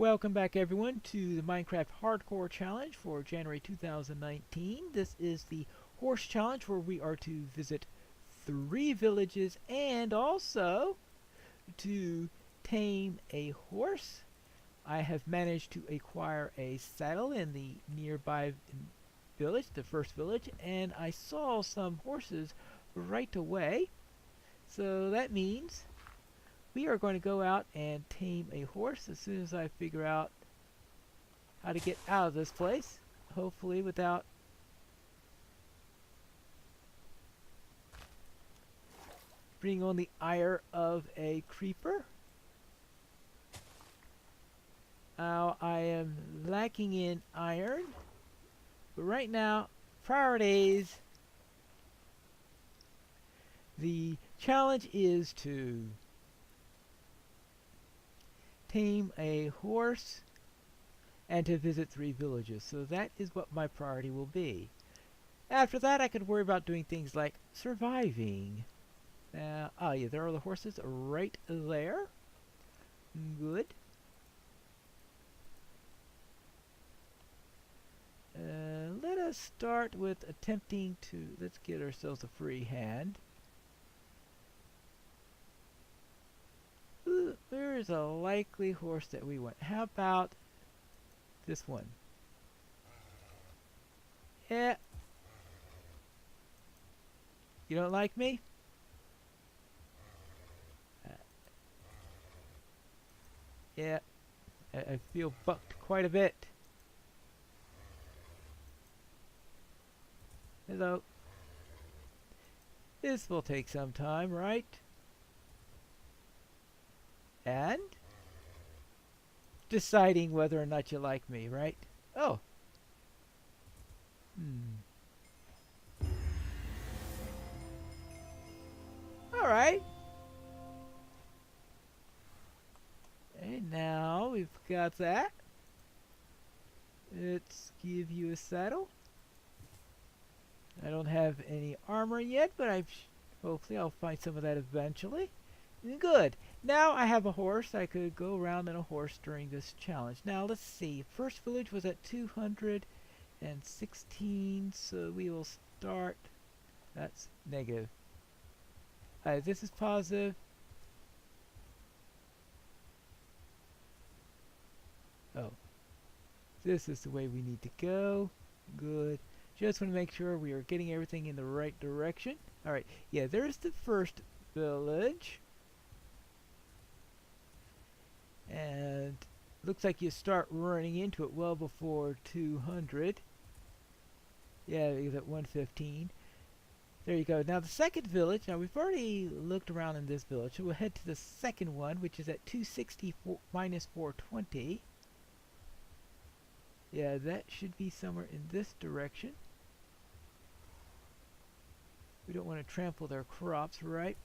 Welcome back everyone to the Minecraft Hardcore Challenge for January 2019. This is the Horse Challenge where we are to visit 3 villages and also to tame a horse. I have managed to acquire a saddle in the nearby village, the first village, and I saw some horses right away. So that means we are going to go out and tame a horse as soon as I figure out how to get out of this place. Hopefully without bringing on the ire of a creeper. Now I am lacking in iron, but right now priorities. The challenge is to tame a horse and to visit 3 villages. So that is what my priority will be. After that I could worry about doing things like surviving. Oh yeah, there are the horses right there. Good. Let us start with attempting to, let's get ourselves a free hand. There's a likely horse that we want. How about this one? Yeah. You don't like me? Yeah. I feel bucked quite a bit. Hello. This will take some time, right? And deciding whether or not you like me, right? Oh. Alright. And now we've got that. Let's give you a saddle. I don't have any armor yet, but hopefully I'll find some of that eventually. Good. Now I have a horse. I could go around in a horse during this challenge. Now let's see. First village was at 216, so we will start. That's negative. This is positive. Oh. This is the way we need to go. Good. Just want to make sure we are getting everything in the right direction. Alright. Yeah, there's the first village. And looks like you start running into it well before 200. Yeah, it's at 115. There you go. Now the second village, now we've already looked around in this village, so we'll head to the second one, which is at 264 minus 420. Yeah, that should be somewhere in this direction. We don't want to trample their crops, right?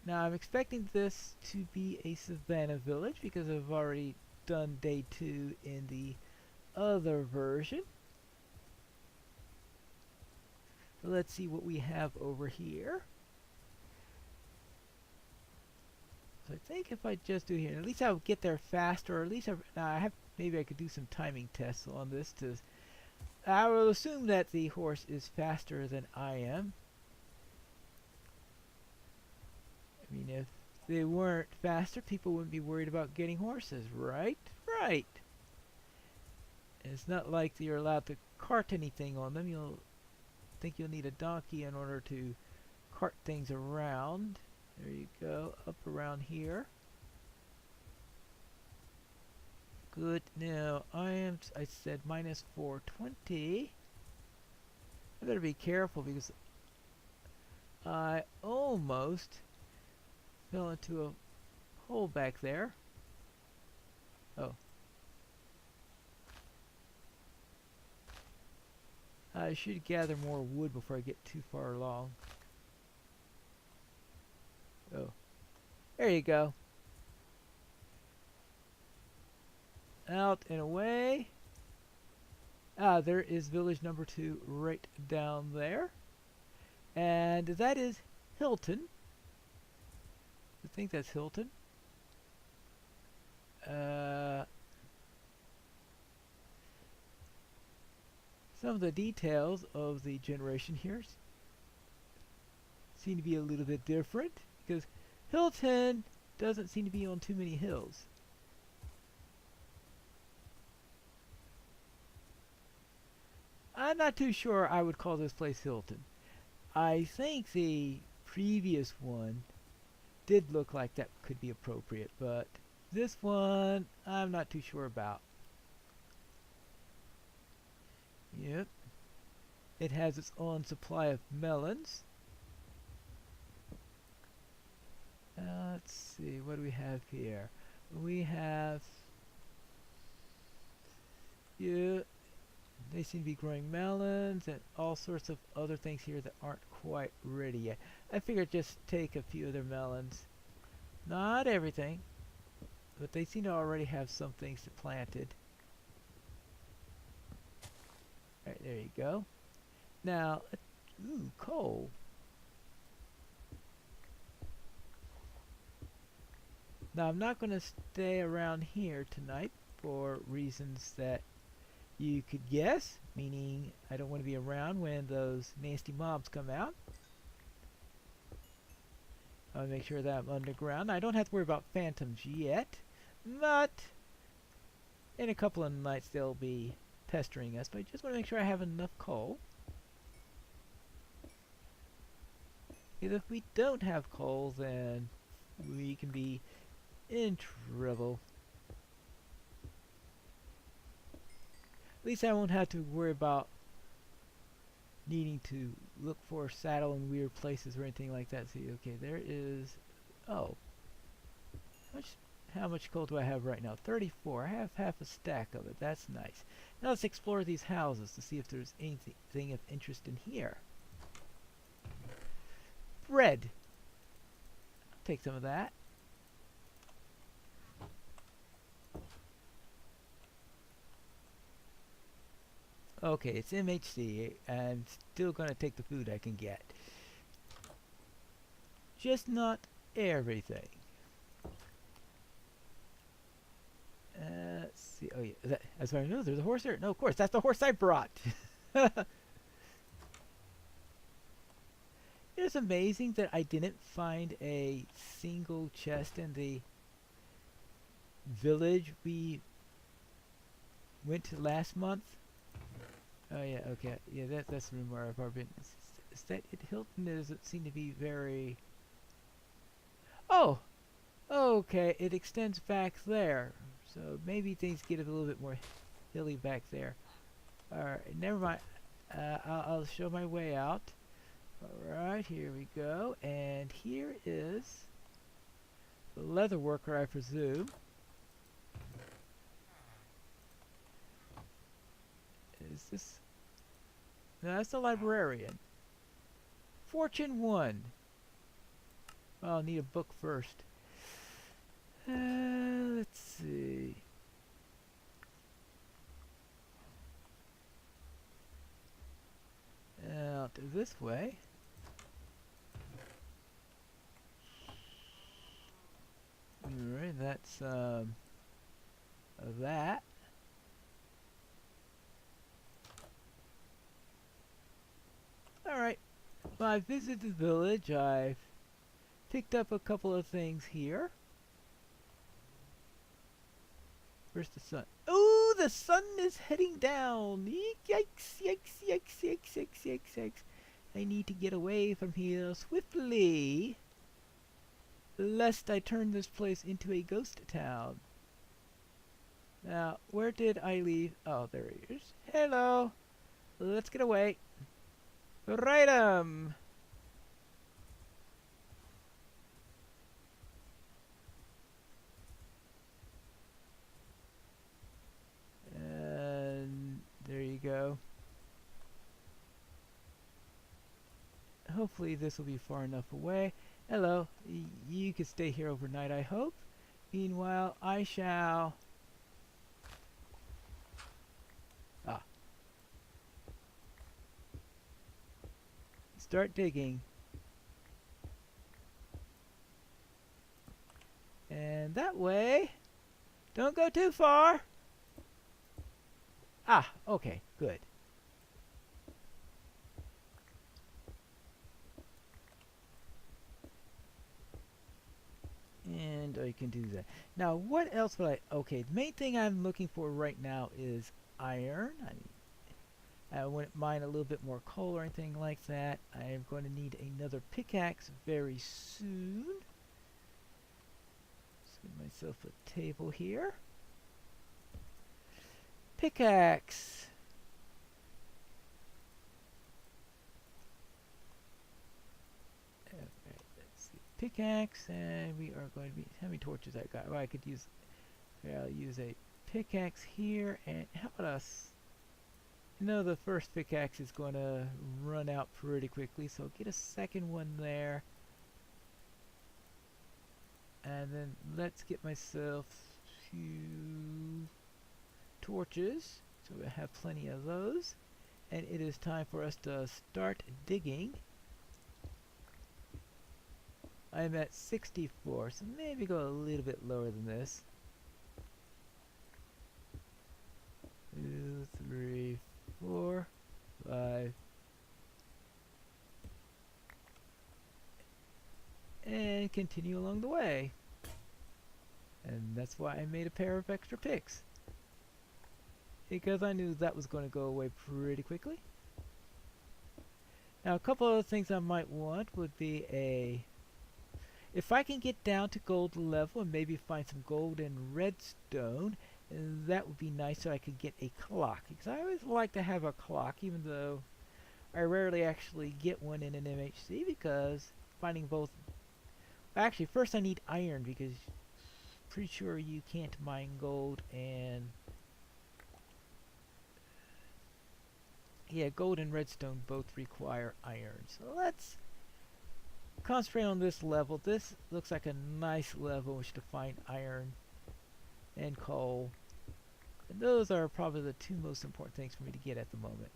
Now I'm expecting this to be a savanna village because I've already done day 2 in the other version. So let's see what we have over here. So I think if I just do here, at least I'll get there faster, or at least maybe I could do some timing tests on this I will assume that the horse is faster than I am. I mean, if they weren't faster, people wouldn't be worried about getting horses, right? Right. And it's not like you're allowed to cart anything on them. You'll need a donkey in order to cart things around. There you go, up around here. Good. Now I said minus 420. I better be careful because I almost fell into a hole back there. Oh. I should gather more wood before I get too far along. Oh. There you go. Out and away. There is village number 2 right down there. And that is Hillton. I think that's Hillton. Some of the details of the generation here seem to be a little bit different because Hillton doesn't seem to be on too many hills. I'm not too sure I would call this place Hillton. I think the previous one did look like that could be appropriate, but this one I'm not too sure about. Yep. It has its own supply of melons. Let's see, what do we have here? We have, yeah, they seem to be growing melons and all sorts of other things here that aren't quite ready yet. I figured just take a few of their melons. Not everything, but they seem to already have some things planted. Alright, there you go. Now, ooh, coal. Now, I'm not going to stay around here tonight for reasons that you could guess, meaning I don't want to be around when those nasty mobs come out. I'll make sure that I'm underground. I don't have to worry about phantoms yet, but in a couple of nights they'll be pestering us, but I just want to make sure I have enough coal. If we don't have coal, then we can be in trouble. At least I won't have to worry about needing to look for saddle in weird places or anything like that. See, okay, there is, oh, how much coal do I have right now? 34. I have half a stack of it. That's nice. Now let's explore these houses to see if there's anything of interest in here. Bread. I'll take some of that. Okay, it's MHC. I'm still gonna take the food I can get. Just not everything. Let's see. Oh yeah, as far as I know, there's a horse there. No, of course, that's the horse I brought. It's amazing that I didn't find a single chest in the village we went to last month. Oh yeah, okay, yeah, that's the room where I've already been. Is that it? Hillton doesn't seem to be very. Oh, okay, it extends back there, so maybe things get a little bit more hilly back there. All right, never mind. I'll show my way out. All right, here we go, and here is the leather worker, I presume. Is this? No, that's the librarian. Fortune 1. Well, I'll need a book first. Let's see. I'll do this way. Alright, that's that. Alright, well, I visited the village. I've picked up a couple of things here. Where's the sun? Oh, the sun is heading down. Yikes, yikes, yikes, yikes, yikes, yikes, yikes. I need to get away from here swiftly, lest I turn this place into a ghost town. Now, where did I leave? Oh, there he is. Hello. Let's get away. Right, and there you go. Hopefully this will be far enough away. Hello. You can stay here overnight, I hope. Meanwhile, I shall... start digging. And that way, Don't go too far. Ah, okay, good. And you can do that. Now, what else would I... Okay, the main thing I'm looking for right now is iron. I wouldn't mind a little bit more coal or anything like that. I am going to need another pickaxe very soon. Let's get myself a table here. Pickaxe. Okay, let's see. Pickaxe, and we are going to be... How many torches I got? Well, I could use... I'll use a pickaxe here, and how about us? No, the first pickaxe is going to run out pretty quickly, so get a second one there. And then let's get myself a few torches, so we have plenty of those. And it is time for us to start digging. I'm at 64, so maybe go a little bit lower than this. 2, 3, 4, 5, and continue along the way. And that's why I made a pair of extra picks, because I knew that was going to go away pretty quickly. Now, a couple other things I might want would be a... If I can get down to gold level and maybe find some gold and redstone, that would be nice, so I could get a clock. Because I always like to have a clock, even though I rarely actually get one in an MHC, because finding both... Actually, first I need iron, because pretty sure you can't mine gold and... Yeah, gold and redstone both require iron. So let's concentrate on this level. This looks like a nice level in which to find iron and coal. And those are probably the two most important things for me to get at the moment.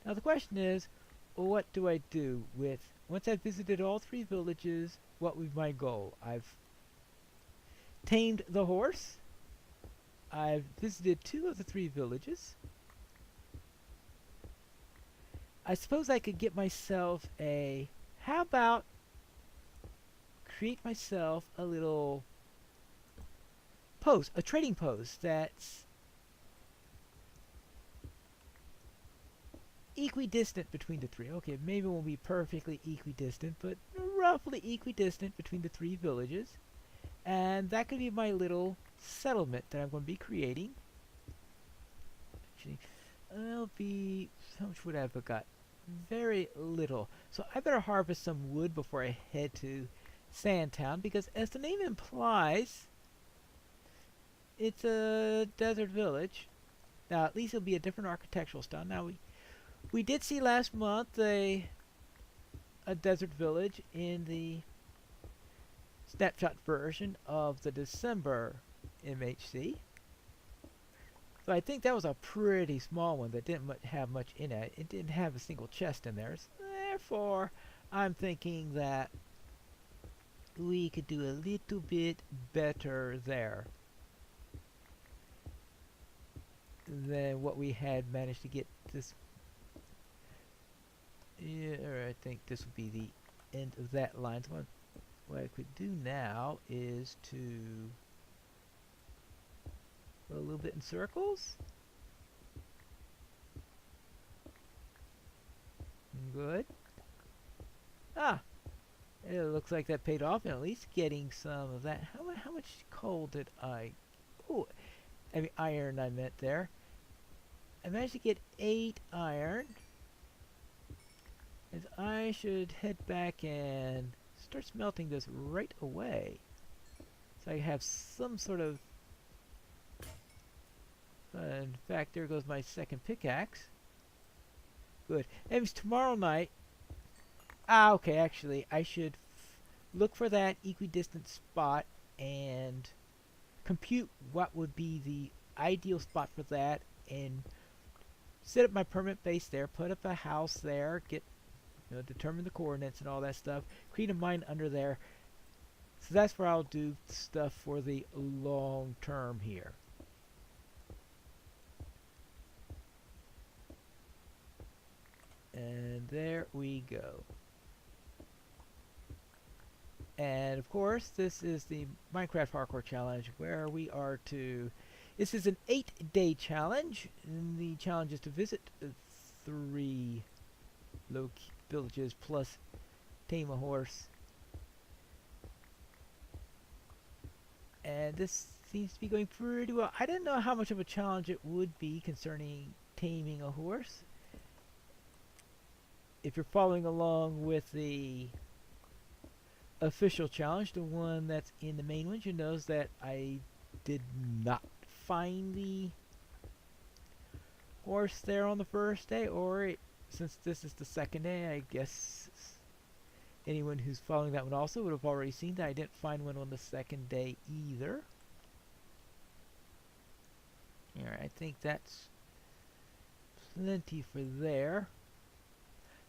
Now the question is, what do I do with... Once I've visited all 3 villages, what would be my goal? I've tamed the horse. I've visited 2 of the 3 villages. I suppose I could get myself a... How about create myself a little post, a trading post that's equidistant between the 3. Okay, maybe it won't be perfectly equidistant, but roughly equidistant between the 3 villages. And that could be my little settlement that I'm going to be creating. Actually, I'll be... How much wood have I got? Very little. So I better harvest some wood before I head to Sandtown, because as the name implies, it's a desert village. Now at least it'll be a different architectural style. Now we did see last month a desert village in the Snapshot version of the December MHC. So I think that was a pretty small one that didn't have much in it. It didn't have a single chest in there. So therefore, I'm thinking that we could do a little bit better there than what we had managed to get this. Yeah, I think this would be the end of that line. So what I could do now is to go a little bit in circles. Good. Ah, it looks like that paid off, and at least getting some of that. How much coal did I... Oh, I mean iron I meant there. I managed to get 8 iron. As I should head back and start smelting this right away, so I have some sort of... in fact, there goes my second pickaxe. Good. That means tomorrow night... Ah, okay, actually, I should look for that equidistant spot and compute what would be the ideal spot for that, and set up my permanent base there, put up a house there, get... determine the coordinates and all that stuff, create a mine under there, So that's where I'll do stuff for the long term here. And there we go. And of course, this is the Minecraft Hardcore Challenge where we are to... This is an 8-day challenge, and the challenge is to visit 3 villages plus tame a horse. And this seems to be going pretty well. I didn't know how much of a challenge it would be concerning taming a horse. If you're following along with the official challenge, the one that's in the main ones, you knows that I did not find the horse there on the first day, or since this is the second day, I guess anyone who's following that one also would have already seen that I didn't find one on the second day either. Alright, I think that's plenty for there.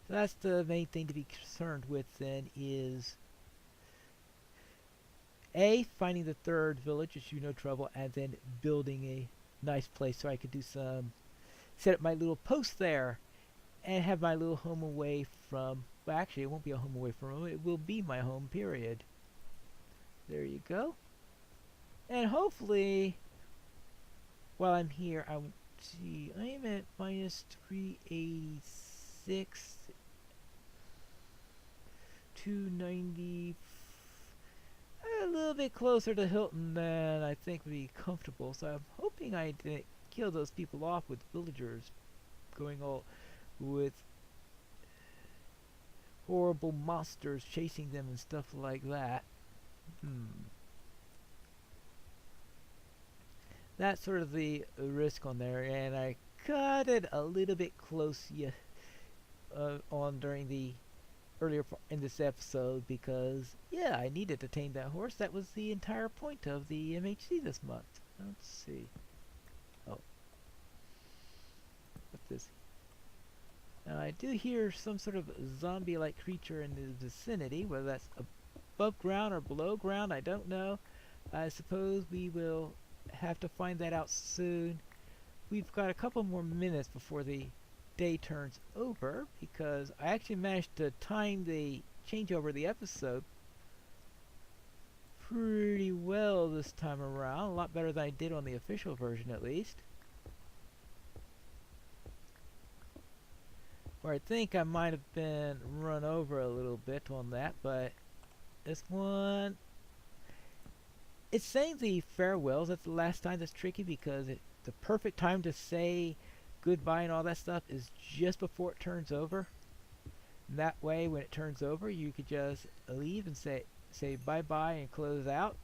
So that's the main thing to be concerned with then, is A, finding the 3rd village, which you no trouble, and then building a nice place so I could do some, set up my little post there and have my little home away from, well, actually it won't be a home away from home, it will be my home, period. There you go. And hopefully while I'm here, I would see, I am at minus 386, 290, a little bit closer to Hillton than I think would be comfortable, so I'm hoping I didn't kill those people off with villagers going all with horrible monsters chasing them and stuff like that. That's sort of the risk on there, and I cut it a little bit close on during the earlier in this episode because, yeah, I needed to tame that horse. That was the entire point of the MHC this month. Let's see. Oh. What's this? Now, I do hear some sort of zombie-like creature in the vicinity, whether that's above ground or below ground, I don't know. I suppose we will have to find that out soon. We've got a couple more minutes before the day turns over, because I actually managed to time the changeover of the episode pretty well this time around, a lot better than I did on the official version at least. Where I think I might have been run over a little bit on that, but this one, it's saying the farewells, that's the last time. That's tricky because the perfect time to say goodbye and all that stuff is just before it turns over. And that way, when it turns over, you could just leave and say bye-bye and close out.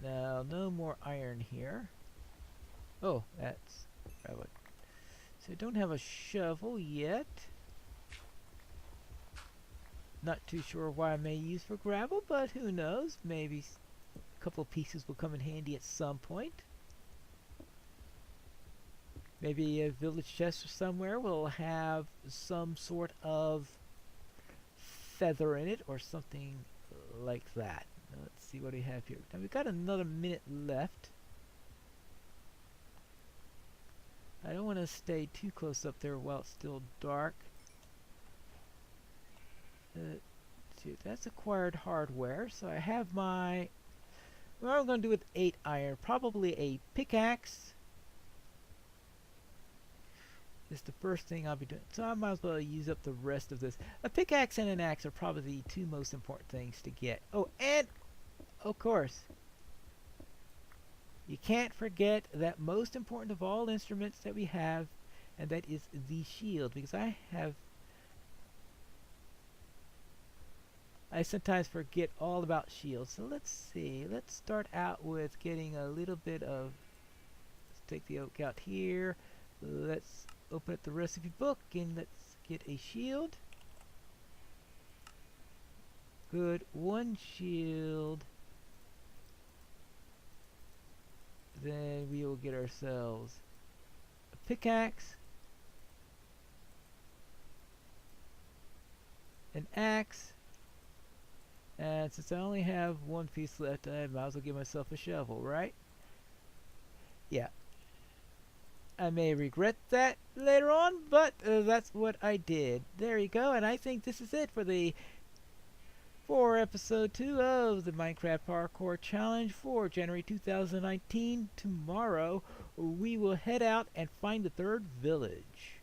Now, no more iron here. Oh, that's gravel. So I don't have a shovel yet. Not too sure why I may use for gravel, but who knows? Maybe a couple pieces will come in handy at some point. Maybe a village chest or somewhere will have some sort of feather in it or something like that. Now, let's see what we have here. Now we've got another minute left. I don't want to stay too close up there while it's still dark. That's acquired hardware, so I have my... What I'm going to do with 8 iron, probably a pickaxe is the first thing I'll be doing. So I might as well use up the rest of this. A pickaxe and an axe are probably the 2 most important things to get. Oh, and of course, you can't forget that most important of all instruments that we have, and that is the shield, because I sometimes forget all about shields. So let's see. Let's start out with getting a little bit of... Let's take the oak out here. Let's open up the recipe book and let's get a shield. Good. 1 shield. Then we will get ourselves a pickaxe. an axe, and since I only have one piece left, I might as well give myself a shovel, right? Yeah. I may regret that later on, but that's what I did. There you go, and I think this is it for episode 2 of the Minecraft Parkour Challenge for January 2019. Tomorrow, we will head out and find the third village.